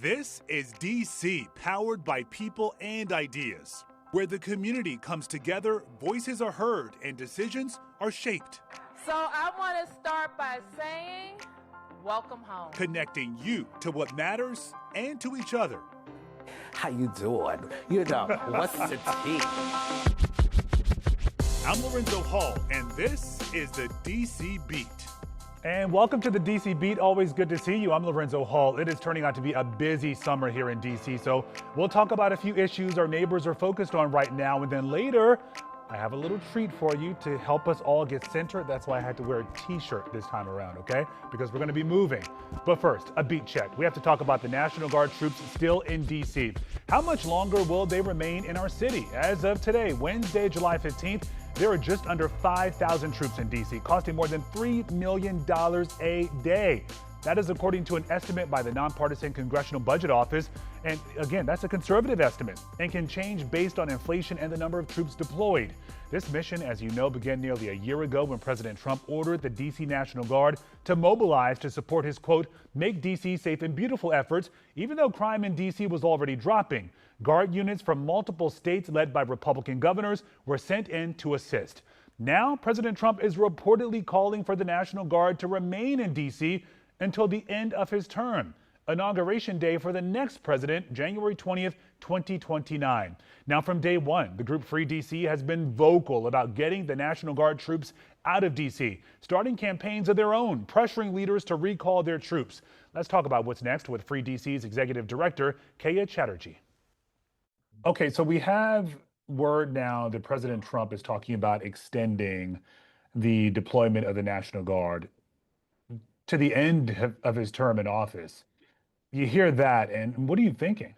This is DC, powered by people and ideas, where the community comes together, voices are heard, and decisions are shaped. So I want to start by saying, welcome home. Connecting you to what matters and to each other. How you doing? You know, what's the tea? I'm Lorenzo Hall, and this is the DC Beat. And welcome to the DC Beat. Always good to see you. I'm Lorenzo Hall. It is turning out to be a busy summer here in DC, so we'll talk about a few issues our neighbors are focused on right now, and then later, I have a little treat for you to help us all get centered. That's why I had to wear a t-shirt this time around, okay? Because we're gonna be moving. But first, a beat check. We have to talk about the National Guard troops still in DC. How much longer will they remain in our city? As of today, Wednesday, July 15th, there are just under 5,000 troops in DC, costing more than $3 million a day. That is according to an estimate by the Nonpartisan Congressional Budget Office. And again, that's a conservative estimate and can change based on inflation and the number of troops deployed. This mission, as you know, began nearly a year ago when President Trump ordered the DC National Guard to mobilize to support his, quote, make DC safe and beautiful efforts, even though crime in DC was already dropping. Guard units from multiple states led by Republican governors were sent in to assist. Now, President Trump is reportedly calling for the National Guard to remain in DC until the end of his term. Inauguration day for the next president, January 20th, 2029. Now, from day one, the group Free DC has been vocal about getting the National Guard troops out of DC, starting campaigns of their own, pressuring leaders to recall their troops. Let's talk about what's next with Free DC's executive director, Kaya Chatterjee. Okay, so we have word now that President Trump is talking about extending the deployment of the National Guard to the end of his term in office. You hear that, and what are you thinking?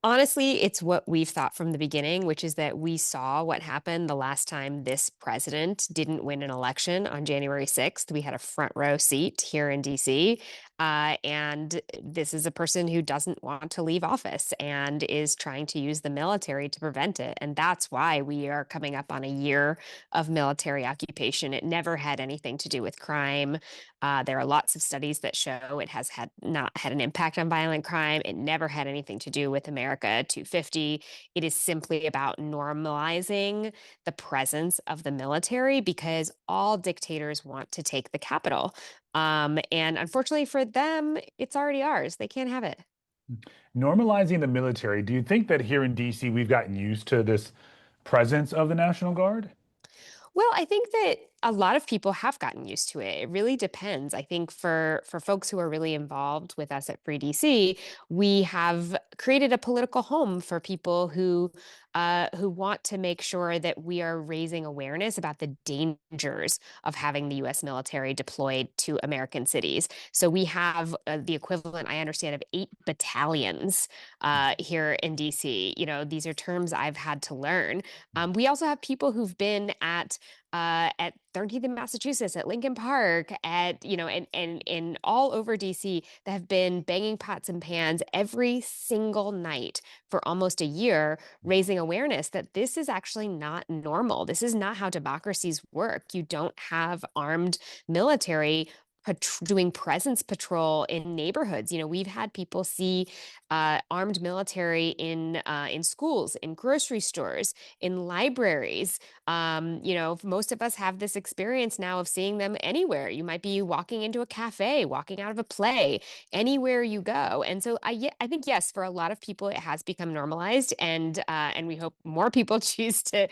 Honestly, it's what we've thought from the beginning, which is that we saw what happened the last time this president didn't win an election on January 6th. We had a front row seat here in DC. And this is a person who doesn't want to leave office and is trying to use the military to prevent it. And that's why we are coming up on a year of military occupation. It never had anything to do with crime. There are lots of studies that show it has not had an impact on violent crime. It never had anything to do with America 250. It is simply about normalizing the presence of the military because all dictators want to take the Capitol. And unfortunately for them, it's already ours. They can't have it. Normalizing the military, do you think that here in DC we've gotten used to this presence of the National Guard? Well, I think that a lot of people have gotten used to it. It really depends. I think for folks who are really involved with us at Free DC, we have created a political home for people who want to make sure that we are raising awareness about the dangers of having the U.S. military deployed to American cities. So we have the equivalent, I understand, of 8 battalions here in DC. You know, these are terms I've had to learn. We also have people who've been at 13th in Massachusetts, at Lincoln Park, and all over DC that have been banging pots and pans every single night for almost a year, raising awareness that this is actually not normal. This is not how democracies work. You don't have armed military doing presence patrol in neighborhoods. You know, we've had people see armed military in schools, in grocery stores, in libraries. Most of us have this experience now of seeing them anywhere. You might be walking into a cafe, walking out of a play, anywhere you go. And so I think, yes, for a lot of people, it has become normalized, and we hope more people choose to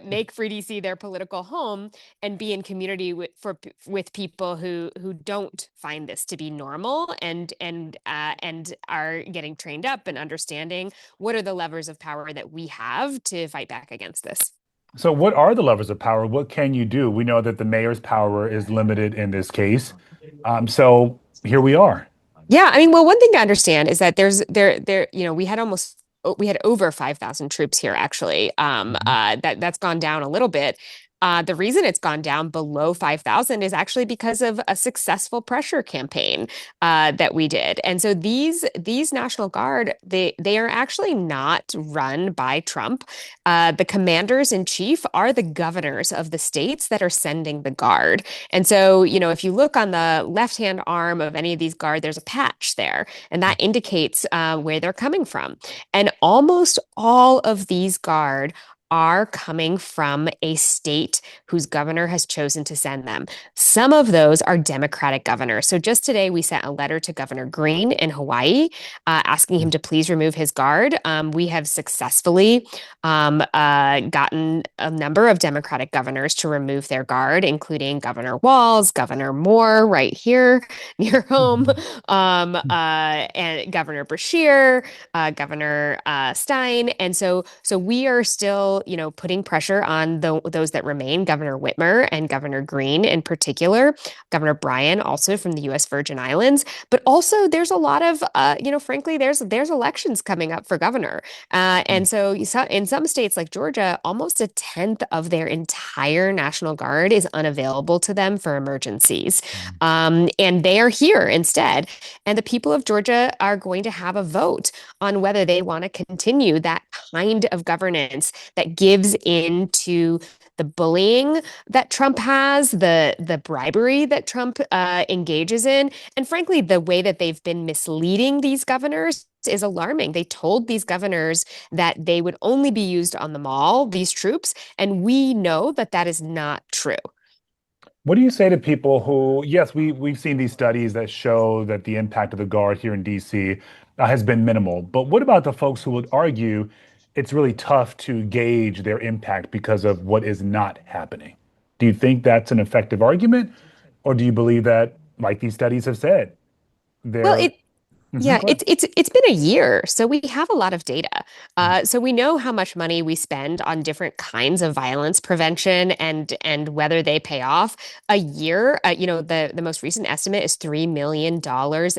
make Free DC their political home and be in community with people who don't find this to be normal and are getting trained up and understanding what are the levers of power that we have to fight back against this. So what are the levers of power? What can you do? We know that the mayor's power is limited in this case. So here we are. Yeah, I mean, well, one thing to understand is that we had over 5,000 troops here, actually. That's gone down a little bit. The reason it's gone down below 5,000 is actually because of a successful pressure campaign that we did. And so these National Guard, they are actually not run by Trump. The commanders in chief are the governors of the states that are sending the guard. And so, if you look on the left-hand arm of any of these guard, there's a patch there, and that indicates where they're coming from. And almost all of these guard are coming from a state whose governor has chosen to send them. Some of those are Democratic governors. So just today, we sent a letter to Governor Green in Hawaii asking him to please remove his guard. We have successfully gotten a number of Democratic governors to remove their guard, including Governor Walz, Governor Moore, right here near home, and Governor Beshear, Governor Stein. And so we are still, putting pressure on those that remain, Governor Whitmer and Governor Green in particular, Governor Bryan also from the U.S. Virgin Islands. But also there's a lot of, frankly, there's elections coming up for governor. And so in some states like Georgia, almost a tenth of their entire National Guard is unavailable to them for emergencies. And they are here instead. And the people of Georgia are going to have a vote on whether they want to continue that kind of governance that gives in to the bullying that Trump has, the bribery that Trump engages in, and frankly, the way that they've been misleading these governors is alarming. They told these governors that they would only be used on the mall, these troops, and we know that that is not true. What do you say to people who, yes, we've seen these studies that show that the impact of the Guard here in DC has been minimal, but what about the folks who would argue it's really tough to gauge their impact because of what is not happening? Do you think that's an effective argument, or do you believe that, like these studies have said, Well, they're yeah, it's been a year, so we have a lot of data. So we know how much money we spend on different kinds of violence prevention and whether they pay off. A year, the most recent estimate is $3 million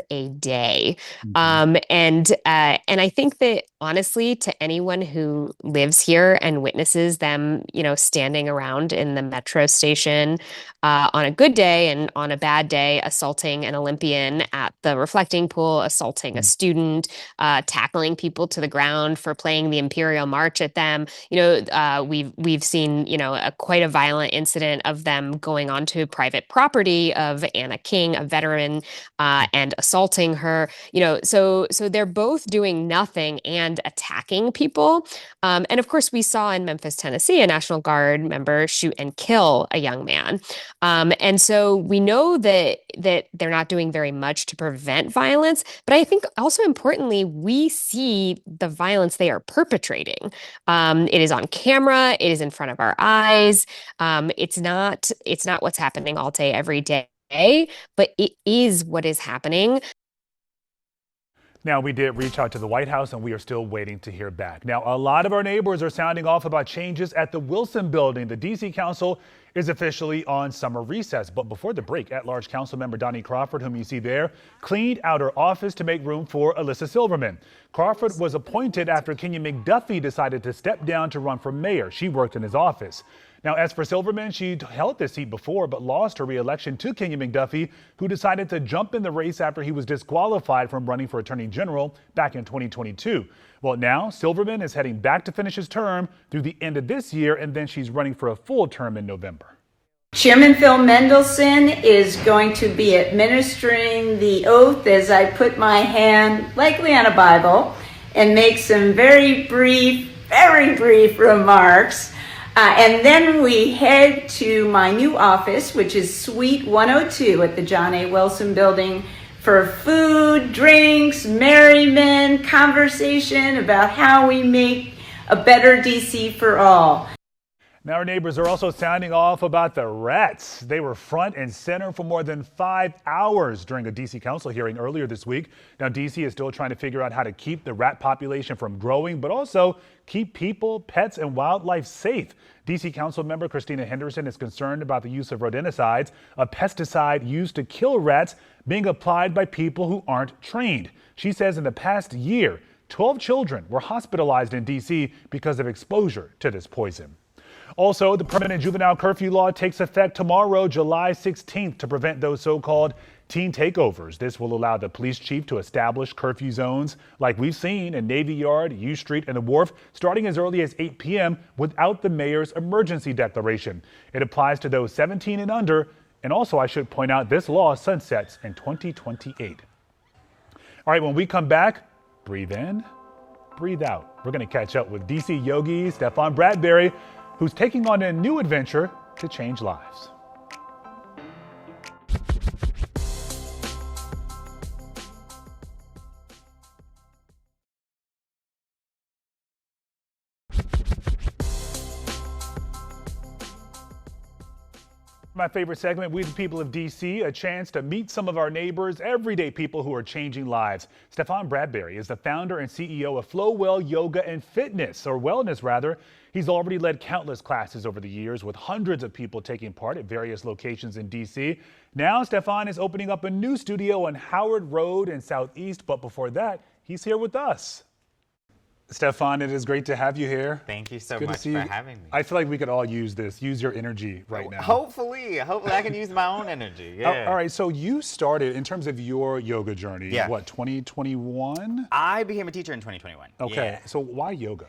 a day. And I think that honestly, to anyone who lives here and witnesses them, standing around in the metro station on a good day and on a bad day, assaulting an Olympian at the reflecting pool, assaulting a student, tackling people to the ground for playing the Imperial March at them. We've seen, quite a violent incident of them going onto private property of Anna King, a veteran, and assaulting her. So they're both doing nothing and attacking people. And of course, we saw in Memphis, Tennessee, a National Guard member shoot and kill a young man. And so we know that they're not doing very much to prevent violence, but I think also importantly, we see the violence they are perpetrating. It is on camera, it is in front of our eyes. It's not what's happening all day, every day, but it is what is happening. Now, we did reach out to the White House and we are still waiting to hear back. Now, a lot of our neighbors are sounding off about changes at the Wilson building. The D.C. Council is officially on summer recess. But before the break, at-large council member Donnie Crawford, whom you see there, cleaned out her office to make room for Alyssa Silverman. Crawford was appointed after Kenya McDuffie decided to step down to run for mayor. She worked in his office. Now, as for Silverman, she held this seat before but lost her re-election to Kenya McDuffie, who decided to jump in the race after he was disqualified from running for Attorney General back in 2022. Well, now Silverman is heading back to finish his term through the end of this year, and then she's running for a full term in November. Chairman Phil Mendelson is going to be administering the oath as I put my hand likely on a Bible and make some very brief remarks. And then we head to my new office, which is Suite 102 at the John A. Wilson Building, for food, drinks, merriment, conversation about how we make a better DC for all. Now, our neighbors are also sounding off about the rats. They were front and center for more than 5 hours during a D.C. council hearing earlier this week. Now, D.C. is still trying to figure out how to keep the rat population from growing, but also keep people, pets, and wildlife safe. D.C. council member Christina Henderson is concerned about the use of rodenticides, a pesticide used to kill rats, being applied by people who aren't trained. She says in the past year, 12 children were hospitalized in D.C. because of exposure to this poison. Also, the permanent juvenile curfew law takes effect tomorrow, July 16th, to prevent those so-called teen takeovers. This will allow the police chief to establish curfew zones like we've seen in Navy Yard, U Street, and the Wharf, starting as early as 8 p.m. without the mayor's emergency declaration. It applies to those 17 and under. And also, I should point out, this law sunsets in 2028. All right, when we come back, breathe in, breathe out. We're going to catch up with DC yogi Stefan Bradbury, who's taking on a new adventure to change lives. My favorite segment, We the People of DC, a chance to meet some of our neighbors, everyday people who are changing lives. Stefan Bradbury is the founder and CEO of Flowwell Yoga and Fitness, or Wellness rather. He's already led countless classes over the years with hundreds of people taking part at various locations in DC. Now Stefan is opening up a new studio on Howard Road in Southeast, but before that, he's here with us. Stefan, it is great to have you here. Thank you so much for having me. I feel like we could all use this, use your energy right now. Hopefully I can use my own energy. Yeah. All right, so you started, in terms of your yoga journey, Yeah. what, 2021? I became a teacher in 2021. Okay, Yeah. so why yoga?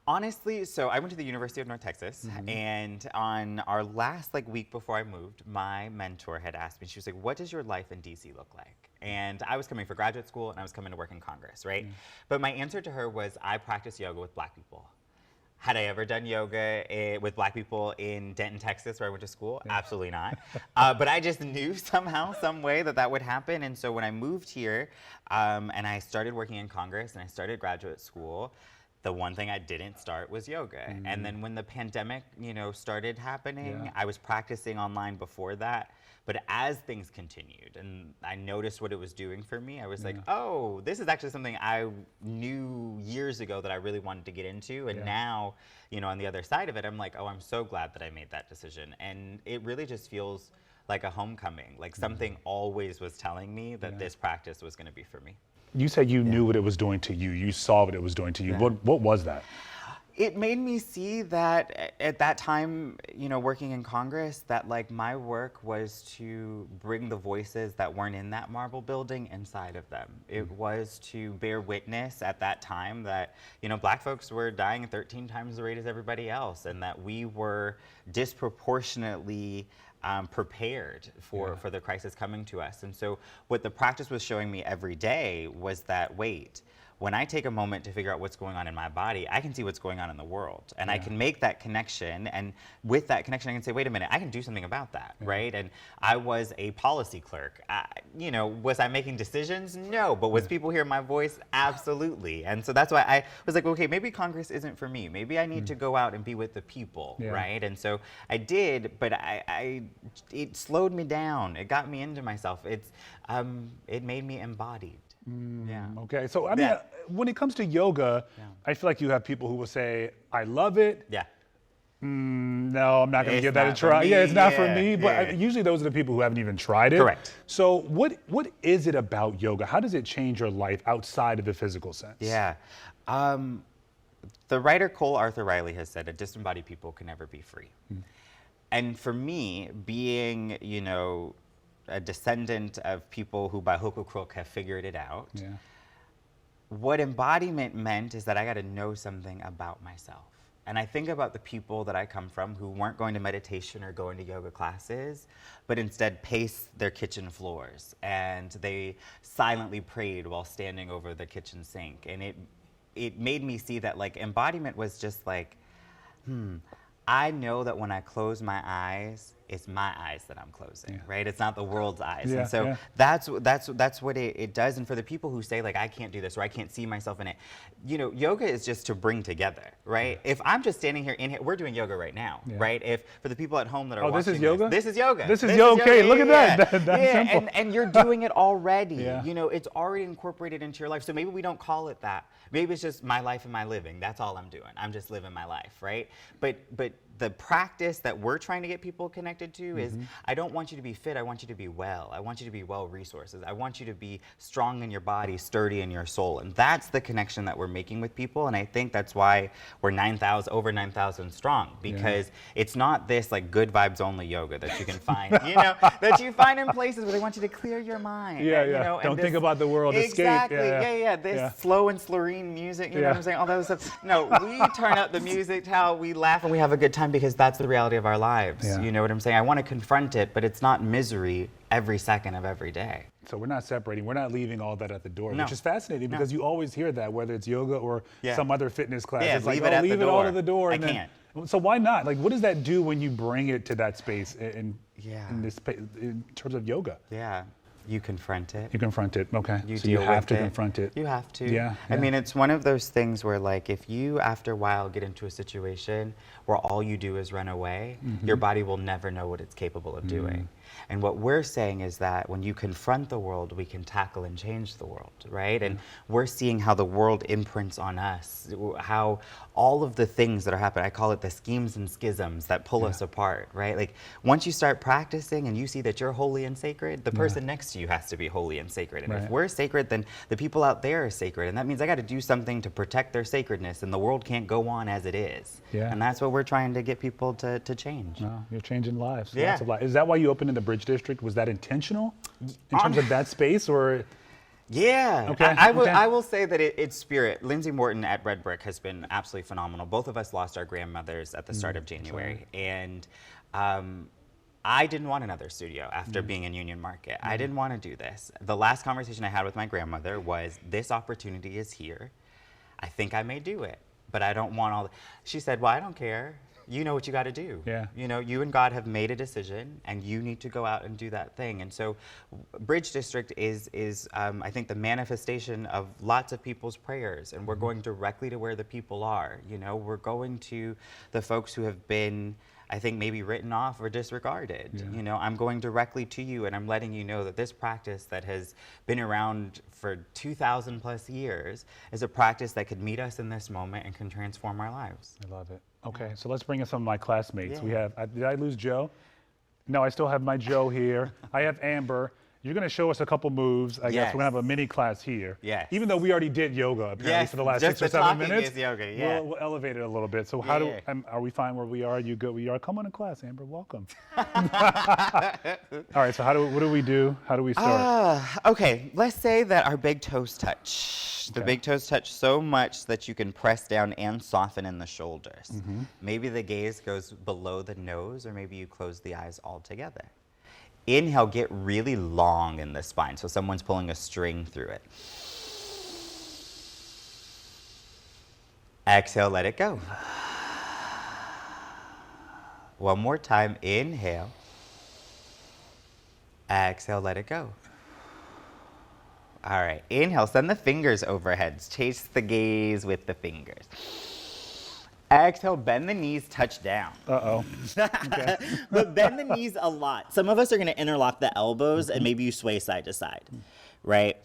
Honestly, so I went to the University of North Texas, and on our last week before I moved, my mentor had asked me, she was like, what does your life in DC look like? And I was coming for graduate school and I was coming to work in Congress, right? But my answer to her was, I practice yoga with Black people. Had I ever done yoga with Black people in Denton, Texas, where I went to school? Absolutely not. But I just knew somehow, some way that would happen. And so when I moved here and I started working in Congress and I started graduate school, the one thing I didn't start was yoga. And then when the pandemic, started happening, I was practicing online before that. But as things continued and I noticed what it was doing for me, I was like, oh, this is actually something I knew years ago that I really wanted to get into. And now, on the other side of it, I'm like, oh, I'm so glad that I made that decision. And it really just feels like a homecoming, like something always was telling me that this practice was going to be for me. You said you knew what it was doing to you. You saw what it was doing to you. What was that? It made me see that at that time, working in Congress, that my work was to bring the voices that weren't in that marble building inside of them. It was to bear witness at that time that, Black folks were dying at 13 times the rate as everybody else, and that we were disproportionately prepared for the crisis coming to us. And so what the practice was showing me every day was that, wait, when I take a moment to figure out what's going on in my body, I can see what's going on in the world. And I can make that connection. And with that connection, I can say, wait a minute, I can do something about that, right? And I was a policy clerk. Was I making decisions? No. But was people hearing my voice? Absolutely. And so that's why I was like, okay, maybe Congress isn't for me. Maybe I need to go out and be with the people, right? And so I did, but it slowed me down. It got me into myself. It made me embodied. Okay, so I mean, when it comes to yoga, I feel like you have people who will say, I love it. No, I'm not going to give that a try. It's not for me. But usually those are the people who haven't even tried it. Correct. So what is it about yoga? How does it change your life outside of the physical sense? The writer Cole Arthur Riley has said, a disembodied people can never be free. And for me, being, a descendant of people who by hook or crook have figured it out, what embodiment meant is that I got to know something about myself. And I think about the people that I come from who weren't going to meditation or going to yoga classes, but instead paced their kitchen floors, and they silently prayed while standing over the kitchen sink. And it made me see that embodiment was just I know that when I close my eyes, it's my eyes that I'm closing, right? It's not the world's eyes. And so that's what it does. And for the people who say I can't do this or I can't see myself in it, yoga is just to bring together, right? If I'm just standing here we're doing yoga right now, right? If for the people at home that are watching this is yoga? This is yoga. This is yoga. Okay, look at that. That's simple. And you're doing it already. It's already incorporated into your life. So maybe we don't call it that. Maybe it's just my life and my living. That's all I'm doing. I'm just living my life, right? But the practice that we're trying to get people connected to is, I don't want you to be fit, I want you to be well. I want you to be well resources. I want you to be strong in your body, sturdy in your soul. And that's the connection that we're making with people. And I think that's why we're over 9,000 strong, because it's not this like good vibes only yoga that you can find, that you find in places where they want you to clear your mind. Don't think about the world. Exactly. Escape. This slow and slurine music, you know what I'm saying? All that stuff. No, we turn up the music, how we laugh and we have a good time, because that's the reality of our lives. You know what I'm saying? I want to confront it, but it's not misery every second of every day. So we're not separating. We're not leaving all that at the door, which is fascinating because you always hear that, whether it's yoga or some other fitness class. Yeah, it's leave like, it at leave the it door. all at the door. I can't. So why not? Like, what does that do when you bring it to that space in terms of yoga? Yeah. You confront it. You confront it, okay. So you have to confront it. You have to. Yeah. I mean, it's one of those things where, like, if you, after a while, get into a situation where all you do is run away, your body will never know what it's capable of doing. And what we're saying is that when you confront the world, we can tackle and change the world, right? And we're seeing how the world imprints on us, how all of the things that are happening, I call it the schemes and schisms that pull us apart, right? Like, once you start practicing and you see that you're holy and sacred, the person next to you has to be holy and sacred. And if we're sacred, then the people out there are sacred. And that means I got to do something to protect their sacredness, and the world can't go on as it is. And that's what we're trying to get people to change. No, you're changing lives. Yeah. Lots of lives. Is that why you opened in the Bridge District? Was that intentional in terms of that space, or? Yeah, Okay. I will say that it's spirit. Lindsay Morton at Red Brick has been absolutely phenomenal. Both of us lost our grandmothers at the start of January, and I didn't want another studio after being in Union Market. I didn't want to do this. The last conversation I had with my grandmother was, this opportunity is here. I think I may do it, but I don't want all the... She said, well, I don't care. You know what you got to do. You know, you and God have made a decision, and you need to go out and do that thing. And so Bridge District is I think, the manifestation of lots of people's prayers, and we're going directly to where the people are. You know, we're going to the folks who have been, I think, maybe written off or disregarded. You know, I'm going directly to you, and I'm letting you know that this practice that has been around for 2,000 plus years is a practice that could meet us in this moment and can transform our lives. I love it. Okay, so let's bring in some of my classmates. We have, did I lose Joe? No, I still have my Joe here. I have Amber. You're going to show us a couple moves. I guess we're going to have a mini class here. Even though we already did yoga apparently for the last 6 or 7 minutes. Is yoga, we'll elevate it a little bit. So how do are we fine where we are? You good? We are. Come on in class, Amber. Welcome. All right. So what do we do? How do we start? Okay. Let's say that our big toes touch. The big toes touch so much that you can press down and soften in the shoulders. Maybe the gaze goes below the nose, or maybe you close the eyes altogether. Inhale, get really long in the spine, so someone's pulling a string through it. Exhale, let it go. One more time, inhale. Exhale, let it go. All right, inhale, send the fingers overhead. Chase the gaze with the fingers. Exhale, bend the knees, touch down. Okay. But bend the knees a lot. Some of us are going to interlock the elbows, and maybe you sway side to side, right?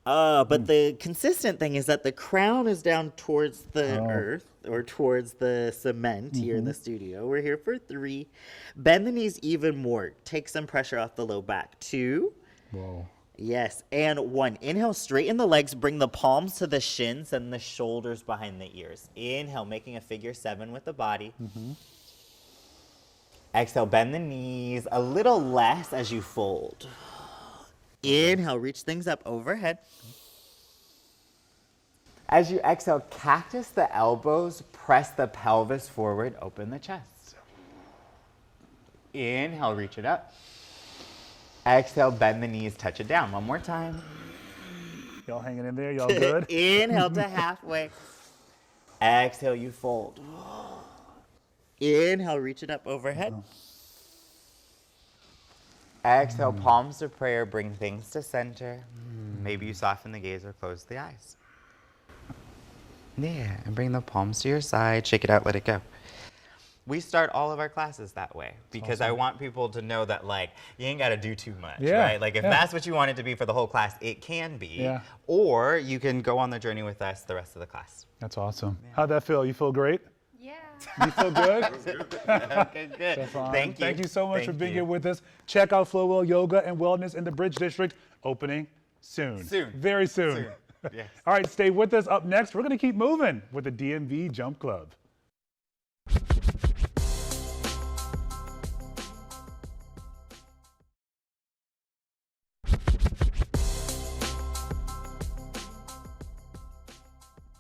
But the consistent thing is that the crown is down towards the earth, or towards the cement here in the studio. We're here for 3. Bend the knees even more. Take some pressure off the low back. 2. Whoa. Yes, and 1. Inhale, straighten the legs, bring the palms to the shins and the shoulders behind the ears. Inhale, making a figure 7 with the body. Exhale, bend the knees a little less as you fold. Inhale, reach things up overhead. As you exhale, cactus the elbows, press the pelvis forward, open the chest. Inhale, reach it up. Exhale, bend the knees, touch it down. One more time. Y'all hanging in there? Y'all good? Inhale to halfway. Exhale, you fold. Inhale, reach it up overhead. Exhale, palms to prayer, bring things to center. Maybe you soften the gaze or close the eyes. Yeah, and bring the palms to your side, shake it out, let it go. We start all of our classes that way because I want people to know that, like, you ain't got to do too much, right? Like, if that's what you want it to be for the whole class, it can be. Or you can go on the journey with us the rest of the class. That's awesome. How'd that feel? You feel great? Yeah. You feel good? Okay, good. Stefan, Thank you. Thank you so much Thank for being you. here with us. Check out Flowwell Yoga and Wellness in the Bridge District, opening soon. Soon. Very soon. Soon. Yes. All right, stay with us. Up next, we're going to keep moving with the DMV Jump Club.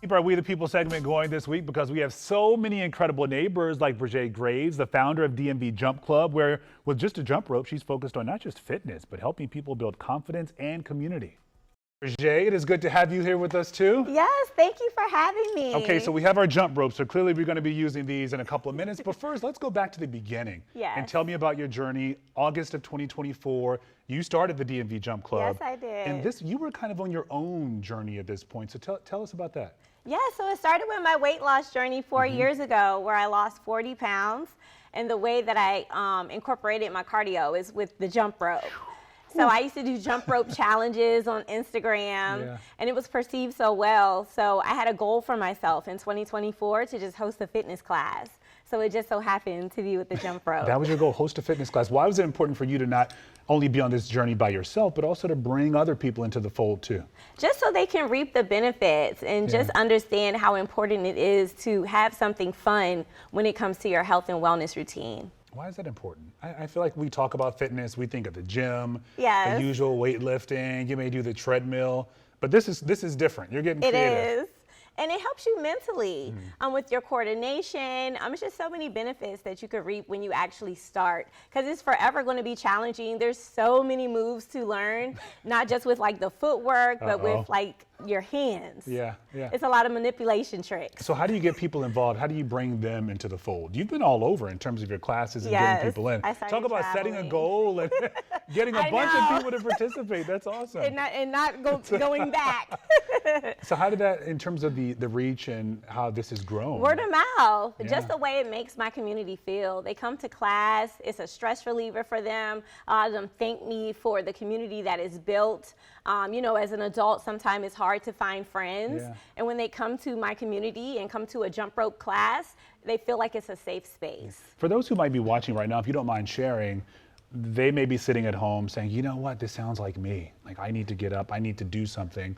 Keep our We the People segment going this week because we have so many incredible neighbors like Brigette Graves, the founder of DMV Jump Club, where with just a jump rope, she's focused on not just fitness, but helping people build confidence and community. Brigette, it is good to have you here with us too. Yes, thank you for having me. Okay, so we have our jump ropes, so clearly we're going to be using these in a couple of minutes. But first, let's go back to the beginning. Yes. And tell me about your journey. August of 2024, you started the DMV Jump Club. Yes, I did. And you were kind of on your own journey at this point. So tell us about that. Yeah, so it started with my weight loss journey 4 years ago where I lost 40 pounds. And the way that I incorporated my cardio is with the jump rope. So I used to do jump rope challenges on Instagram, and it was perceived so well. So I had a goal for myself in 2024 to just host a fitness class. So it just so happened to be with the jump rope. That was your goal, host a fitness class. Why was it important for you to not only be on this journey by yourself, but also to bring other people into the fold too? Just so they can reap the benefits and just understand how important it is to have something fun when it comes to your health and wellness routine. Why is that important? I feel like we talk about fitness, we think of the gym, Yes. the usual weightlifting, you may do the treadmill, but this is different. You're getting creative. It is. And it helps you mentally with your coordination. It's just so many benefits that you could reap when you actually start, because it's forever going to be challenging. There's so many moves to learn, not just with like the footwork, but with like your hands. Yeah. It's a lot of manipulation tricks. So how do you get people involved? How do you bring them into the fold? You've been all over in terms of your classes and getting people in. I started Talk about setting a traveling. goal and getting a I bunch know. of people to participate. That's awesome. And not going back. So how did that, in terms of the reach and how this has grown? Word of mouth, Yeah. just the way it makes my community feel. They come to class, it's a stress reliever for them. A lot of them thank me for the community that is built. As an adult, sometimes it's hard to find friends. Yeah. And when they come to my community and come to a jump rope class, they feel like it's a safe space. For those who might be watching right now, if you don't mind sharing, they may be sitting at home saying, you know what, this sounds like me. Like I need to get up, I need to do something.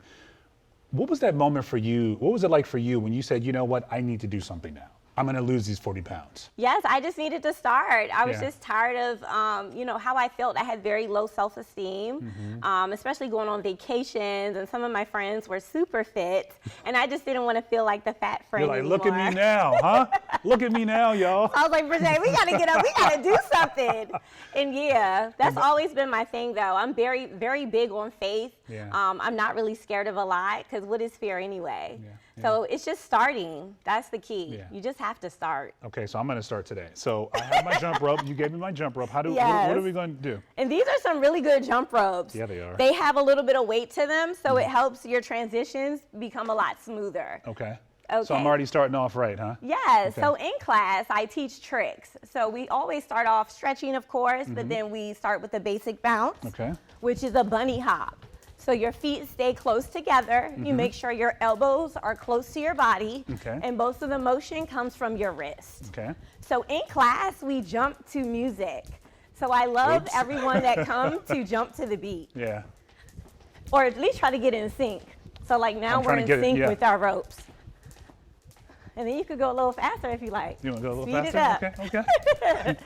What was that moment for you? What was it like for you when you said, you know what, I need to do something now? I'm going to lose these 40 pounds. Yes, I just needed to start. I was Yeah. just tired of, how I felt. I had very low self-esteem, especially going on vacations, and some of my friends were super fit, and I just didn't want to feel like the fat friend You're like, anymore. look at me now, huh? Look at me now, y'all. I was like, Brigette, we got to get up. We got to do something. And yeah, that's always been my thing, though. I'm very, very big on faith. Yeah. I'm not really scared of a lot, because what is fear anyway? Yeah. So it's just starting. That's the key. Yeah. You just have to start. Okay, so I'm going to start today. So I have my jump rope. You gave me my jump rope. What are Yes. we going to do? And these are some really good jump ropes. Yeah, they are. They have a little bit of weight to them, so it helps your transitions become a lot smoother. Okay. Okay. So I'm already starting off right, huh? Yes. Okay. So in class, I teach tricks. So we always start off stretching, of course, but then we start with the basic bounce, Okay. which is a bunny hop. So your feet stay close together. You make sure your elbows are close to your body. Okay. And most of the motion comes from your wrist. Okay. So in class, we jump to music. So I love Oops. everyone that comes to jump to the beat, Yeah. or at least try to get in sync. So like now I'm we're trying to in get it, sync yeah. with our ropes. And then you could go a little faster if you like. You want to go a little Speed faster? it up. Okay.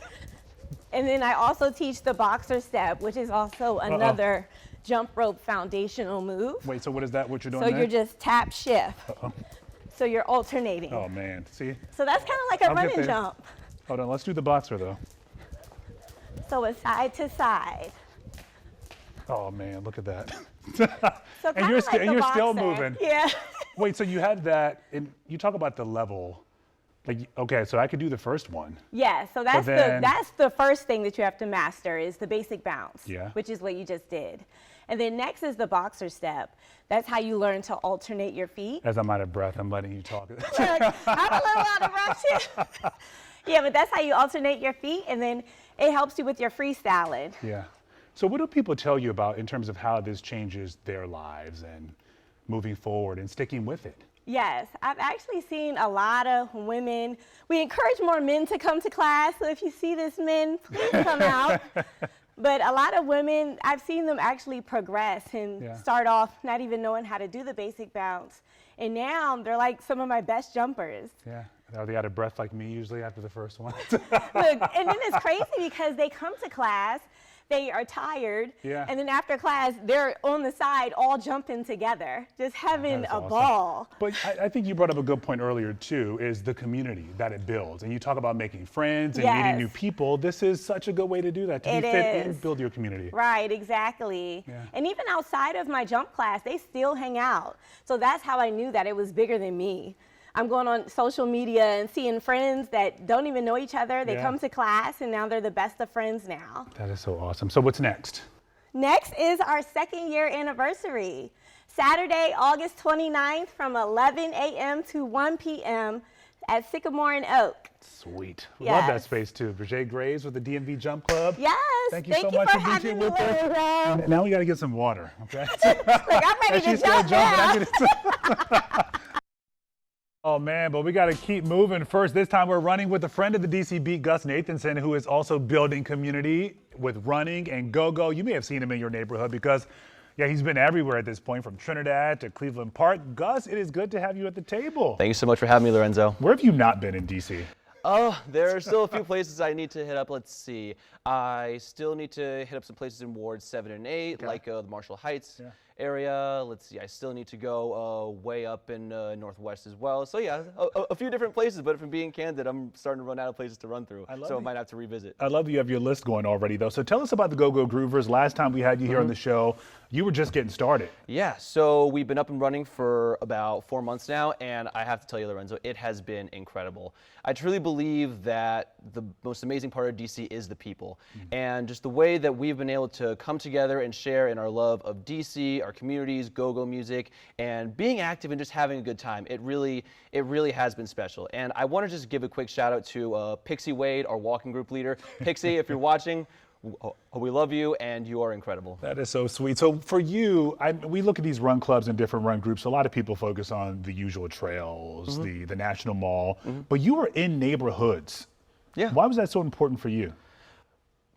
And then I also teach the boxer step, which is also another jump rope foundational move. Wait, so what is that, what you're doing So there? you're just tap shift. So you're alternating. Oh, man. See? So that's kind of like a I'll get running there. jump. Hold on. Let's do the boxer, though. So it's side to side. Oh, man. Look at that. So And kinda you're like sti- and the you're still boxer. moving. Yeah. Wait, so you had that, and you talk about the level. Like, okay, so I could do the first one. Yeah, so that's then- that's the first thing that you have to master is the basic bounce, Yeah. which is what you just did. And then next is the boxer step. That's how you learn to alternate your feet. As I'm out of breath, I'm letting you talk. I'm a little out of breath too. Yeah, but that's how you alternate your feet, and then it helps you with your freestyling. Yeah. So what do people tell you about in terms of how this changes their lives and moving forward and sticking with it? Yes, I've actually seen a lot of women. We encourage more men to come to class, so if you see this, men, please come out. But a lot of women, I've seen them actually progress and start off not even knowing how to do the basic bounce. And now they're like some of my best jumpers. Yeah. Are they out of breath like me usually after the first one? Look, and then it's crazy because they come to class, they are tired, and then after class, they're on the side all jumping together, just having a ball. But I think you brought up a good point earlier too, is the community that it builds. And you talk about making friends and meeting new people. This is such a good way to do that, to be fit and build your community. Right, exactly. And even outside of my jump class, they still hang out. So that's how I knew that it was bigger than me. I'm going on social media and seeing friends that don't even know each other. They come to class and now they're the best of friends now. That is so awesome. So what's next? Next is our 2nd year anniversary. Saturday, August 29th from 11 a.m. to 1 p.m. at Sycamore and Oak. Sweet. Love that space too. Brigitte Graves with the DMV Jump Club. Yes. Thank you so much for being here with us. Now we got to get some water, okay? Look, I'm ready to jump now. Oh man, but we got to keep moving. First, this time we're running with a friend of the DC Beat, Gus Nathanson, who is also building community with running and go-go. You may have seen him in your neighborhood because, yeah, he's been everywhere at this point, from Trinidad to Cleveland Park. Gus, it is good to have you at the table. Thank you so much for having me, Lorenzo. Where have you not been in DC? Oh, there are still a few places I need to hit up. Let's see. I still need to hit up some places in Wards 7 and 8, like the Marshall Heights area. Let's see. I still need to go way up in Northwest as well. So yeah, a few different places. But if I'm being candid, I'm starting to run out of places to run through. So I might have to revisit. I love you have your list going already, though. So tell us about the Go-Go Groovers. Last time we had you here on the show, you were just getting started. Yeah. So we've been up and running for about 4 months now, and I have to tell you, Lorenzo, it has been incredible. I truly believe that the most amazing part of DC is the people, and just the way that we've been able to come together and share in our love of DC, our communities, go-go music, and being active and just having a good time. It really has been special. And I want to just give a quick shout out to Pixie Wade, our walking group leader. Pixie, if you're watching, we love you, and you are incredible. That is so sweet. So for you, we look at these run clubs and different run groups. A lot of people focus on the usual trails, the National Mall, but you are in neighborhoods. Yeah. Why was that so important for you?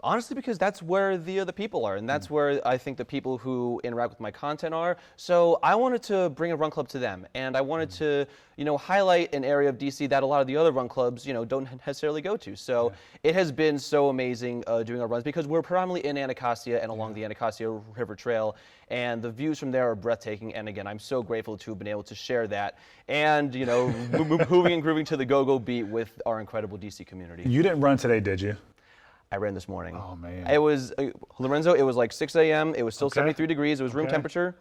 Honestly, because that's where the people are, and that's where I think the people who interact with my content are. So I wanted to bring a run club to them, and I wanted to, highlight an area of DC that a lot of the other run clubs, don't necessarily go to. So it has been so amazing doing our runs because we're predominantly in Anacostia and along the Anacostia River Trail, and the views from there are breathtaking. And again, I'm so grateful to have been able to share that, and moving and grooving to the go-go beat with our incredible DC community. You didn't run today, did you? I ran this morning. Oh man. It was, Lorenzo, it was like 6 a.m. It was still 73 degrees. It was room temperature.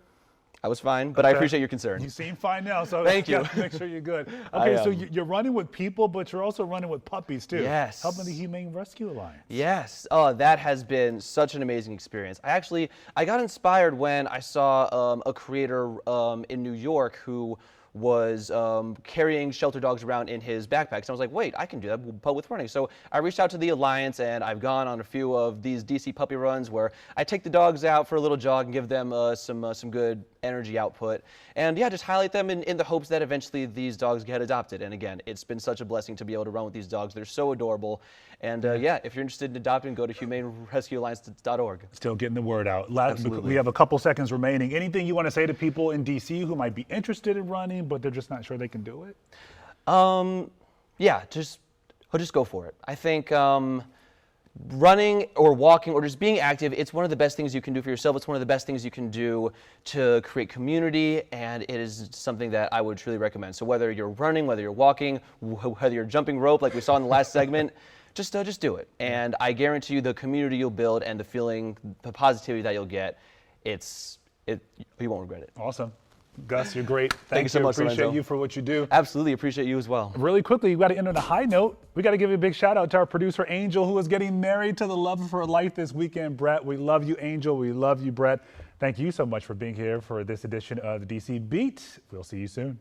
I was fine, but I appreciate your concern. You seem fine now, so thank you. Make sure you're good. Okay, so you're running with people, but you're also running with puppies too. Yes. Helping the Humane Rescue Alliance. Yes. Oh, that has been such an amazing experience. I got inspired when I saw a creator in New York who was carrying shelter dogs around in his backpacks. And I was like, wait, I can do that, but with running. So I reached out to the Alliance, and I've gone on a few of these DC puppy runs where I take the dogs out for a little jog and give them some good energy output. And yeah, just highlight them in the hopes that eventually these dogs get adopted. And again, it's been such a blessing to be able to run with these dogs. They're so adorable. And yeah, if you're interested in adopting, go to humanerescuealliance.org. Still getting the word out. Absolutely. We have a couple seconds remaining. Anything you want to say to people in DC who might be interested in running, but they're just not sure they can do it? Yeah, just go for it. I think running or walking or just being active, it's one of the best things you can do for yourself. It's one of the best things you can do to create community, and it is something that I would truly recommend. So whether you're running, whether you're walking, whether you're jumping rope like we saw in the last segment, just do it. And I guarantee you the community you'll build and the feeling, the positivity that you'll get, you won't regret it. Awesome. Gus, you're great. Thank you so much, Appreciate Lorenzo. you for what you do. Absolutely appreciate you as well. Really quickly, you got to end on a high note. We got to give a big shout out to our producer, Angel, who is getting married to the love of her life this weekend, Brett. We love you, Angel. We love you, Brett. Thank you so much for being here for this edition of the DC Beat. We'll see you soon.